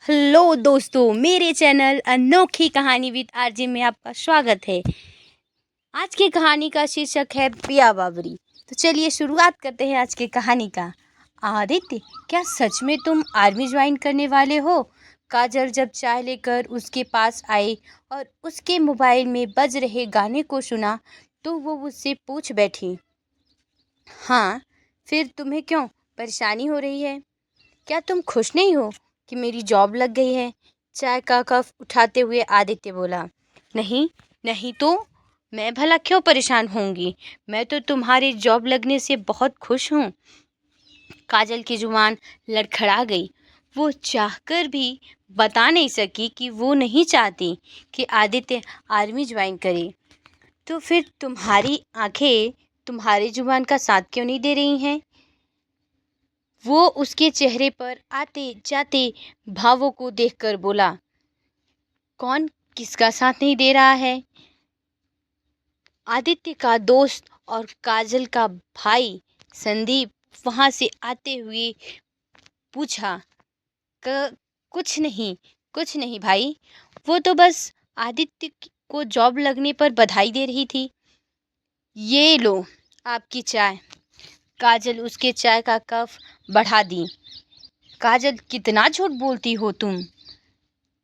Hello दोस्तों, मेरे channel अनोखी कहानी विद आरजे में आपका स्वागत है। आज की कहानी का शीर्षक है पिया बाबरी। तो चलिए शुरुआत करते हैं आज की कहानी का। आदित्य, क्या सच में तुम आर्मी ज्वाइन करने वाले हो? काजल जब चाय लेकर उसके पास आई और उसके मोबाइल में बज रहे गाने को सुना तो वो उससे पूछ बैठी, हाँ, फिर तुम्हें क्यों परेशानी हो रही है? क्या तुम खुश नहीं हो कि मेरी जॉब लग गई है? चाय का कप उठाते हुए आदित्य बोला। नहीं, नहीं तो मैं भला क्यों परेशान होंगी? मैं तो तुम्हारी जॉब लगने से बहुत खुश हूँ। काजल की जुबान लड़खड़ा गई। वो चाहकर भी बता नहीं सकी कि वो नहीं चाहती कि आदित्य आर्मी ज्वाइन करे। तो फिर तुम्हारी आंखें तुम्हारी जुबान का साथ क्यों नहीं दे रही हैं? वो उसके चेहरे पर आते जाते भावों को देखकर बोला। कौन किसका साथ नहीं दे रहा है? आदित्य का दोस्त और काजल का भाई संदीप वहां से आते हुए पूछा। कुछ नहीं, कुछ नहीं भाई, वो तो बस आदित्य को जॉब लगने पर बधाई दे रही थी। ये लो आपकी चाय। काजल उसके चाय का कप बढ़ा दी। काजल, कितना झूठ बोलती हो तुम?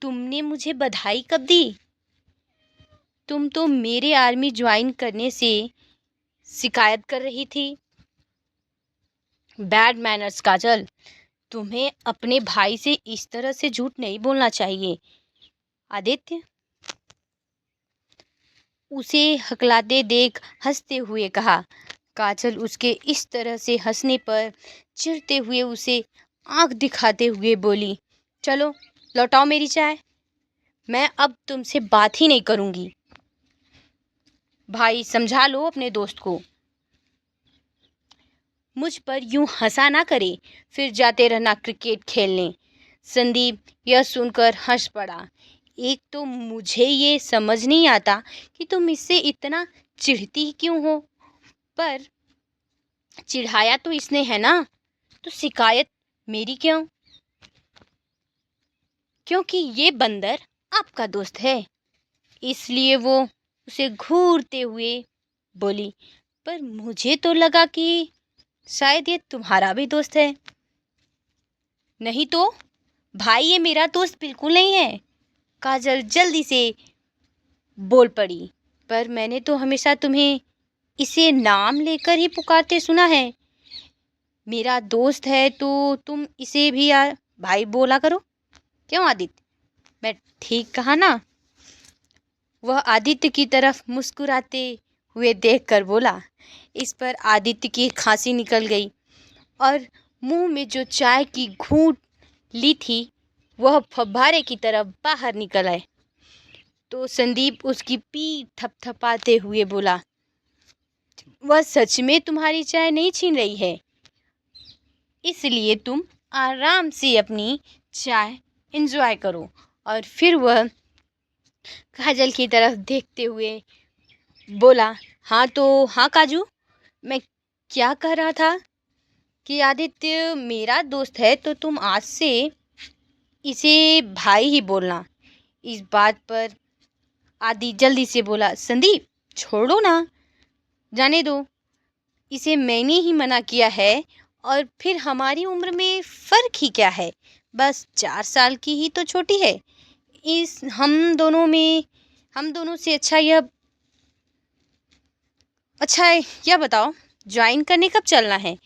तुमने मुझे बधाई कब दी? तुम तो मेरे आर्मी ज्वाइन करने से शिकायत कर रही थी। बैड मैनर्स काजल, तुम्हें अपने भाई से इस तरह से झूठ नहीं बोलना चाहिए। आदित्य उसे हकलाते देख हंसते हुए कहा। काजल उसके इस तरह से हंसने पर चिढ़ते हुए उसे आंख दिखाते हुए बोली, चलो लौटाओ मेरी चाय। मैं अब तुमसे बात ही नहीं करूंगी। भाई, समझा लो अपने दोस्त को। मुझ पर यूं हंसा ना करे, फिर जाते रहना क्रिकेट खेलने। संदीप यह सुनकर हंस पड़ा। एक तो मुझे ये समझ नहीं आता कि तुम इससे इतना चिढ़ती क्यों हो, पर चिढ़ाया तो इसने है ना, तो शिकायत मेरी क्यों? क्योंकि ये बंदर आपका दोस्त है, इसलिए वो उसे घूरते हुए बोली। पर मुझे तो लगा कि शायद ये तुम्हारा भी दोस्त है। नहीं तो भाई, ये मेरा दोस्त बिल्कुल नहीं है। काजल जल्दी से बोल पड़ी। पर मैंने तो हमेशा तुम्हें इसे नाम लेकर ही पुकारते सुना है। मेरा दोस्त है तो तुम इसे भी यार भाई बोला करो। क्यों आदित्य, मैं ठीक कहा ना? वह आदित्य की तरफ मुस्कुराते हुए देखकर बोला। इस पर आदित्य की खांसी निकल गई और मुंह में जो चाय की घूंट ली थी वह फव्वारे की तरफ बाहर निकल आए। तो संदीप उसकी पीठ थपथपाते हुए बोला, वह सच में तुम्हारी चाय नहीं छीन रही है, इसलिए तुम आराम से अपनी चाय एंजॉय करो। और फिर वह काजल की तरफ देखते हुए बोला, हाँ तो हाँ काजू, मैं क्या कह रहा था कि आदित्य मेरा दोस्त है तो तुम आज से इसे भाई ही बोलना। इस बात पर आदि जल्दी से बोला, संदीप छोड़ो ना, जाने दो, इसे मैंने ही मना किया है। और फिर हमारी उम्र में फ़र्क ही क्या है, बस 4 साल की ही तो छोटी है। इस हम दोनों से अच्छा है, यह बताओ ज्वाइन करने कब चलना है?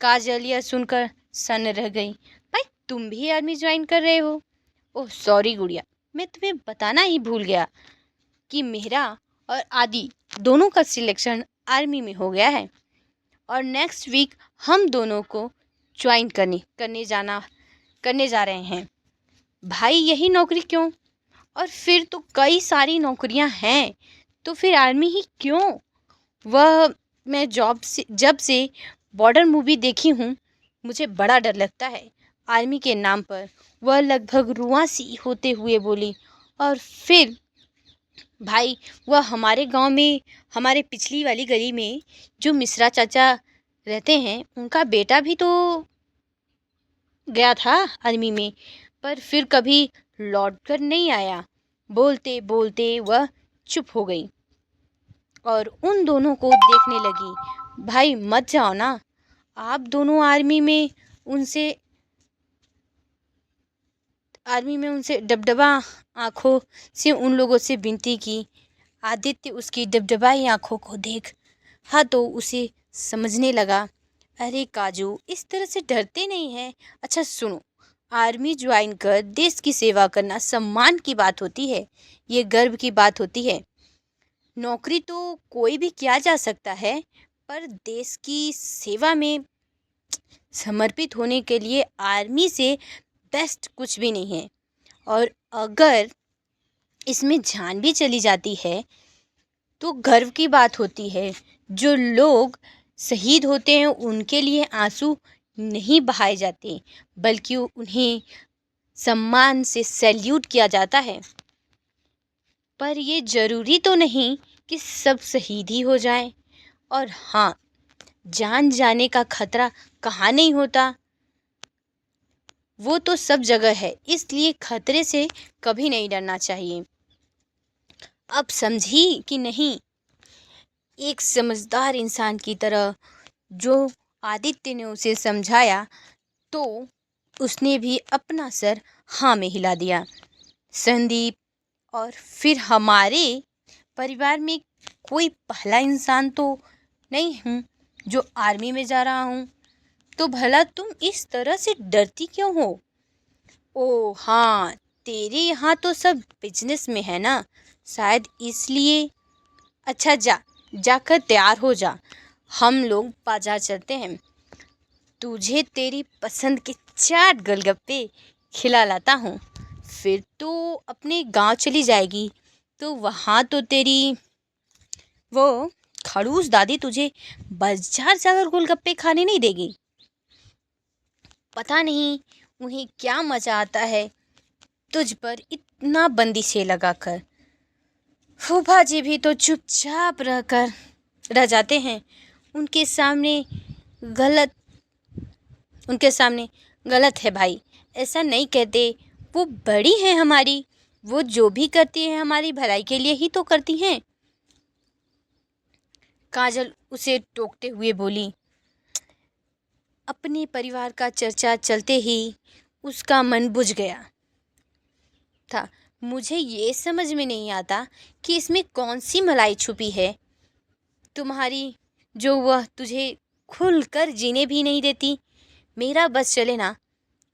काजल यह सुनकर सन्न रह गई। भाई, तुम भी आर्मी ज्वाइन कर रहे हो? ओह सॉरी गुड़िया, मैं तुम्हें बताना ही भूल गया कि मेरा और आदि दोनों का सिलेक्शन आर्मी में हो गया है और नेक्स्ट वीक हम दोनों को ज्वाइन करने जा रहे हैं। भाई, यही नौकरी क्यों? और फिर तो कई सारी नौकरियां हैं, तो फिर आर्मी ही क्यों? वह मैं जब से बॉर्डर मूवी देखी हूँ, मुझे बड़ा डर लगता है आर्मी के नाम पर। वह लगभग रुआंसी होते हुए बोली। और फिर भाई, वह हमारे गांव में, हमारे पिछली वाली गली में जो मिश्रा चाचा रहते हैं, उनका बेटा भी तो गया था आर्मी में। पर फिर कभी लौट कर नहीं आया। बोलते बोलते वह चुप हो गई और उन दोनों को देखने लगी। भाई मत जाओ ना, आप दोनों उनसे आर्मी में उनसे डबडबा आंखों से उन लोगों से विनती की। आदित्य उसकी डबडबाई आंखों को देख हाँ तो उसे समझने लगा। अरे काजू, इस तरह से डरते नहीं हैं। अच्छा सुनो, आर्मी ज्वाइन कर देश की सेवा करना सम्मान की बात होती है, ये गर्व की बात होती है। नौकरी तो कोई भी किया जा सकता है, पर देश की सेवा में समर्पित होने के लिए आर्मी से बेस्ट कुछ भी नहीं है। और अगर इसमें जान भी चली जाती है तो गर्व की बात होती है। जो लोग शहीद होते हैं उनके लिए आंसू नहीं बहाए जाते, बल्कि उन्हें सम्मान से सैल्यूट किया जाता है। पर ये जरूरी तो नहीं कि सब शहीद ही हो जाएं। और हाँ, जान जाने का खतरा कहाँ नहीं होता, वो तो सब जगह है, इसलिए खतरे से कभी नहीं डरना चाहिए। अब समझी कि नहीं? एक समझदार इंसान की तरह जो आदित्य ने उसे समझाया तो उसने भी अपना सर हाँ में हिला दिया। संदीप, और फिर हमारे परिवार में कोई पहला इंसान तो नहीं हूँ जो आर्मी में जा रहा हूँ, तो भला तुम इस तरह से डरती क्यों हो? ओ हाँ, तेरे यहाँ तो सब बिजनेस में है ना, शायद इसलिए। अच्छा जाकर तैयार हो जा, हम लोग बाजार चलते हैं, तुझे तेरी पसंद के चाट गोलगप्पे खिला लाता हूँ। फिर तो अपने गांव चली जाएगी तो वहाँ तो तेरी वो खड़ूस दादी तुझे बाजार जाकर गोलगप्पे खाने नहीं देगी। पता नहीं उन्हें क्या मज़ा आता है तुझ पर इतना बंदिशें लगाकर। फूफा जी भी तो चुपचाप रह जाते हैं। उनके सामने गलत उनके सामने गलत है भाई, ऐसा नहीं कहते। वो बड़ी हैं हमारी, वो जो भी करती हैं हमारी भलाई के लिए ही तो करती हैं। काजल उसे टोकते हुए बोली। अपने परिवार का चर्चा चलते ही उसका मन बुझ गया था। मुझे ये समझ में नहीं आता कि इसमें कौन सी मलाई छुपी है तुम्हारी, जो वह तुझे खुलकर जीने भी नहीं देती। मेरा बस चले ना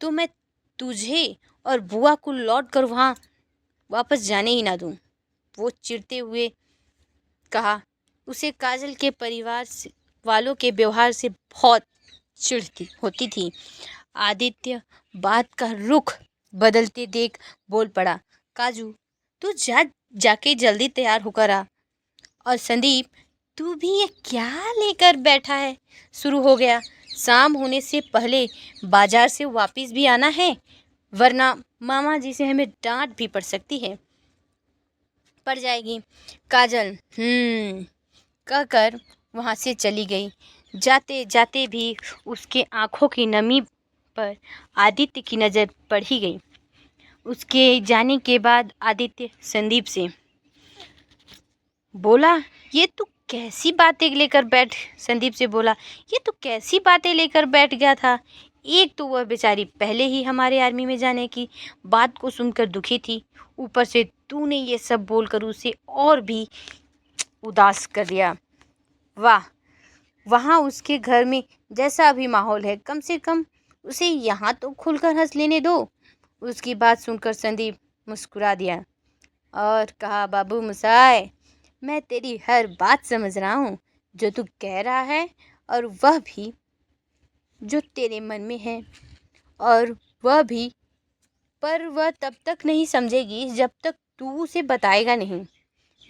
तो मैं तुझे और बुआ को लौट कर वहाँ वापस जाने ही ना दूँ। वो चिढ़ते हुए कहा। उसे काजल के वालों के व्यवहार से बहुत चिढ़ती होती थी। आदित्य बात का रुख बदलते देख बोल पड़ा। काजू, तू जाके जल्दी तैयार होकर आ। और संदीप, तू भी ये क्या लेकर बैठा है? शुरू हो गया। शाम होने से पहले बाजार से वापस भी आना है, वरना मामा जी से हमें डांट भी पड़ जाएगी। काजल कहकर वहाँ से चली गई। जाते जाते भी उसके आंखों की नमी पर आदित्य की नज़र पड़ ही गई। उसके जाने के बाद आदित्य संदीप से बोला, ये तू कैसी बातें लेकर बैठ संदीप से बोला, ये तू कैसी बातें लेकर बैठ गया था? एक तो वह बेचारी पहले ही हमारे आर्मी में जाने की बात को सुनकर दुखी थी, ऊपर से तूने ये सब बोलकर उसे और भी उदास कर दिया। वाह, वहाँ उसके घर में जैसा भी माहौल है, कम से कम उसे यहाँ तो खुलकर हंस लेने दो। उसकी बात सुनकर संदीप मुस्कुरा दिया और कहा, बाबू मुसाए, मैं तेरी हर बात समझ रहा हूँ जो तू कह रहा है, और वह भी जो तेरे मन में है, और वह भी, पर वह तब तक नहीं समझेगी जब तक तू उसे बताएगा नहीं।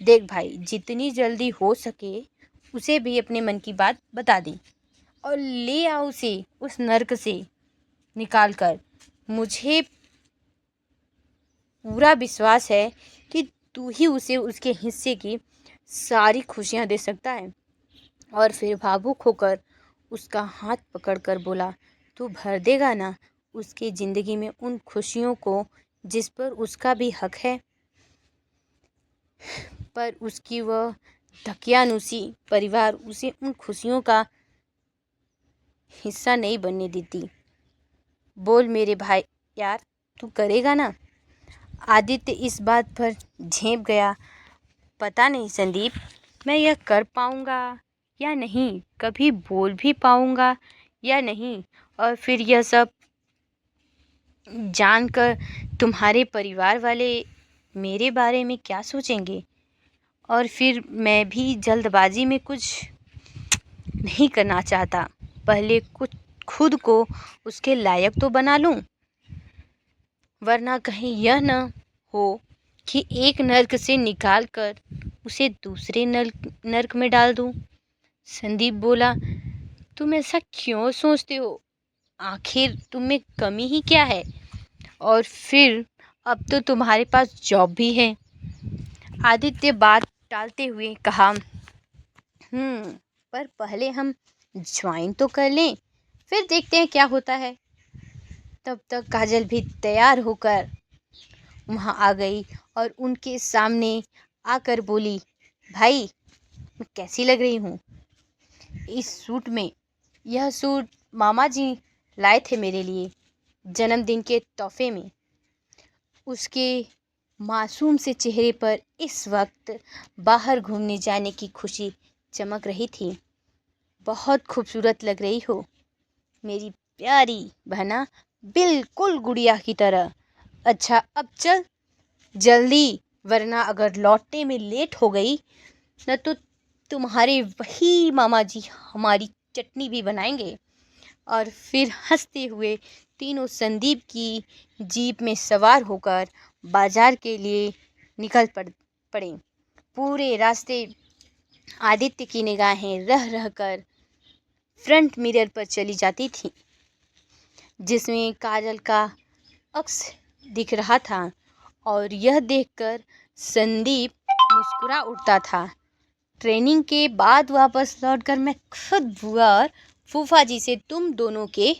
देख भाई, जितनी जल्दी हो सके उसे भी अपने मन की बात बता दी और ले आ उसे उस नर्क से निकाल कर। मुझे पूरा विश्वास है कि तू ही उसे उसके हिस्से की सारी खुशियाँ दे सकता है। और फिर भावुक होकर उसका हाथ पकड़कर बोला, तू भर देगा ना? उसके ज़िंदगी में उन खुशियों को जिस पर उसका भी हक है, पर उसकी वह दकियानूसी परिवार उसे उन खुशियों का हिस्सा नहीं बनने देती। बोल मेरे भाई, यार तू करेगा ना? आदित्य इस बात पर झेंप गया। पता नहीं संदीप, मैं यह कर पाऊँगा या नहीं, कभी बोल भी पाऊँगा या नहीं, और फिर यह सब जानकर तुम्हारे परिवार वाले मेरे बारे में क्या सोचेंगे? और फिर मैं भी जल्दबाजी में कुछ नहीं करना चाहता। पहले कुछ खुद को उसके लायक तो बना लूं, वरना कहीं यह न हो कि एक नर्क से निकाल कर उसे दूसरे नर्क में डाल दूं। संदीप बोला, तुम ऐसा क्यों सोचते हो? आखिर तुम में कमी ही क्या है? और फिर अब तो तुम्हारे पास जॉब भी है। आदित्य बात टालते हुए कहा, पर पहले हम ज्वाइन तो कर लें, फिर देखते हैं क्या होता है। तब तक काजल भी तैयार होकर वहाँ आ गई और उनके सामने आकर बोली, भाई मैं कैसी लग रही हूँ इस सूट में? यह सूट मामा जी लाए थे मेरे लिए जन्मदिन के तोहफे में। उसके मासूम से चेहरे पर इस वक्त बाहर घूमने जाने की खुशी चमक रही थी। बहुत खूबसूरत लग रही हो मेरी प्यारी बहना, बिल्कुल गुड़िया की तरह। अच्छा अब चल जल्दी, वरना अगर लौटने में लेट हो गई न तो तुम्हारे वही मामा जी हमारी चटनी भी बनाएंगे। और फिर हंसते हुए तीनों संदीप की जीप में सवार होकर बाजार के लिए निकल पड़े। पूरे रास्ते आदित्य की निगाहें रह रहकर फ्रंट मिरर पर चली जाती थी, जिसमें काजल का अक्स दिख रहा था, और यह देखकर संदीप मुस्कुरा उठता था। ट्रेनिंग के बाद वापस लौटकर मैं खुद बुआ और फूफा जी से तुम दोनों के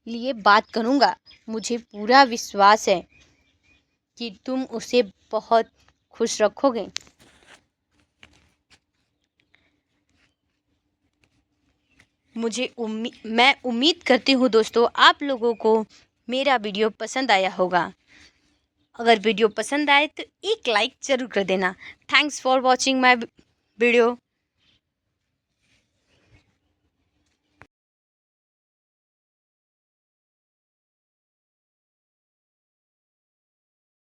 लिए बात करूँगा। मुझे पूरा विश्वास है कि तुम उसे बहुत खुश रखोगे। मैं उम्मीद करती हूँ दोस्तों आप लोगों को मेरा वीडियो पसंद आया होगा। अगर वीडियो पसंद आए तो एक लाइक ज़रूर कर देना। Thanks for watching my video.